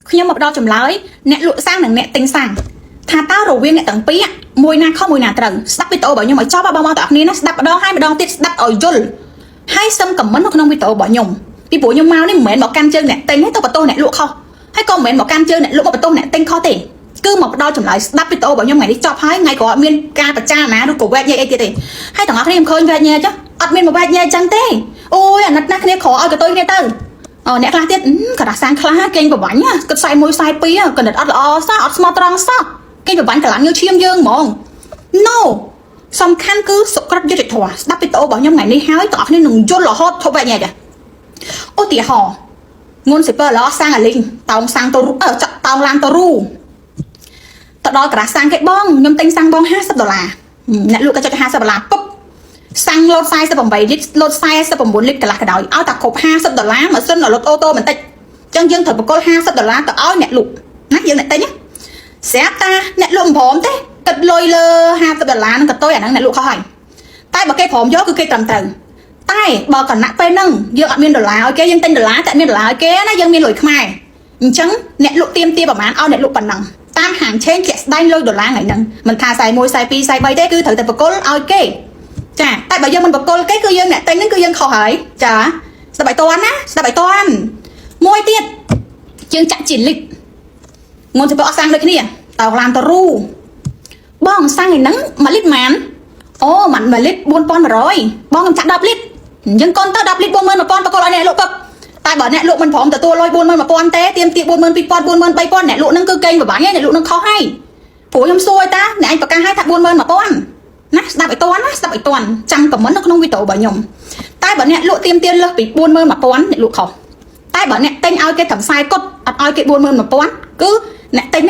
ខ្ញុំមកដល់ចម្លើយអ្នកលក់សាំងនិងអ្នកទិញសាំងថាតើរវាងអ្នកទាំងពីរមួយណាខុសមួយណាត្រូវស្ដាប់វីដេអូរបស់ខ្ញុំឲ្យចប់បងប្អូនទាំងអស់គ្នាណាស្ដាប់ម្ដងហើយម្ដងទៀតស្ដាប់ឲ្យយល់ហើយសឹមខមមិននៅក្នុងវីដេអូរបស់ខ្ញុំពីព្រោះខ្ញុំមកនេះមិនមែនមកកាន់ជើងអ្នកទិញទេទៅបន្ទោសអ្នកលក់ខុសហើយក៏មិនមែនមកកាន់ជើងអ្នកលក់មកបន្ទោសអ្នកទិញខុសទេគឺមកផ្ដល់ចម្លើយស្ដាប់វីដេអូរបស់ខ្ញុំថ្ងៃនេះចប់ហើយថ្ងៃក៏អត់មានការប្រចារណាឬក៏វែកញែកអីទៀតទេហើយទាំងអស់គ្នាខ្ញុំឃើញវែកញែកចុះអត់មានមកវែកញែកចឹងទេអូយអាណិតណាស់គ្នាក្រឲ្យកតុយគ្នាទៅអ្នកខ្លះទៀតក៏ដាក់សាំងខ្លះគេងប្រវាញ់គិត41 42កណិតអត់ល្អសោះអត់ស្មោះត្រង់សោះគេប្រវាញ់កន្លងញើឈាមយើងហ្មង No សំខាន់គឺសុក្រិតយុត្តិធម៌ស្ដាប់វីដេអូរបស់ខ្ញុំថ្ងៃនេះហើយទាំងអស់គ្នានឹងយល់រហូតធប់វែកញែកឧទាហរណ៍ងួន super ល្អសាំងអាលីងតោងសាំងទៅតោងឡានទៅរូទៅដល់ក្រាស់សាំងគេបងខ្ញុំទិញសាំងបង$50អ្នកលក់ក៏ចុច$50ពុបសាំងលោត48លីត្រលោត49លីត្រកន្លះកដោយឲ្យតែគ្រប់$50ម៉ាស៊ីនលោតអូតូបន្តិចអញ្ចឹងយើងត្រូវបកគល$50ទៅឲ្យអ្នកលក់ណាយើងអ្នកទិញស្រាប់តាអ្នកលក់មិនព្រមទេទឹកលុយលើ$50ហ្នឹងក៏តុយអាហ្នឹងអ្នកលក់ខុសហើយតែបើគេព្រមយកគឺគេត្រឹមត្រូវតែបើកណៈពេលហ្នឹងយើងអត់មាន$ឲ្យគេយើងទិញ$តែមាន$ឲ្យគេណាយើងមានលុយខ្មែរអញ្ចឹងអ្នកលក់ទៀមប្រហែលឲ្យអ្នកលក់ប៉ុណ្ណឹងតាមហាងឆេងជាក់ស្ដែងលុយ$ថ្ងៃហ្នឹងមិនថា41 42 43ទេគឺត្រូវតែបកគលឲ្យគេចាតែបើយើងមិនបកគលគេគឺយើងអ្នកទិញហ្នឹងគឺយើងខុសហើយចាស្ដាប់ឲ្យតន់ណាស្ដាប់ឲ្យតន់មួយទៀតយើងចាក់ជាលីត្រងួនទៅអត់សាំងដូចគ្នាតោងឡានទៅរូបងសាំងឯហ្នឹង1លីត្រម៉ានអូមិន1លីត្រ4100បងខ្ញុំចាក់10លីត្រយើងកូនទៅ10លីត្រ41000បកគលឲ្យអ្នកលក់ពឹបតែបើអ្នកលក់មិនព្រមទទួលលុយ41000ទេទៀមទី42000 43000អ្នកលក់ហ្នឹងគឺកេងប្រវាញ់ហើយអ្នកលក់ហ្នឹងខុសហើយព្រោះខ្ញុំសួរតាអ្នកឯងប្រកាសឲ្យថា41000ណាស្ដាប់ឲ្យតន់ណាស្ដាប់ឲ្យតន់ចាំខមមិននៅក្នុងវីដេអូរបស់ខ្ញុំតែបើអ្នកលក់ទៀមលើសពី41000អ្នកលក់ខុសតែបើអ្នកទិញឲ្យគេត្រឹម40គត់អត់ឲ្យគេ41000គឺអ្នកទិញ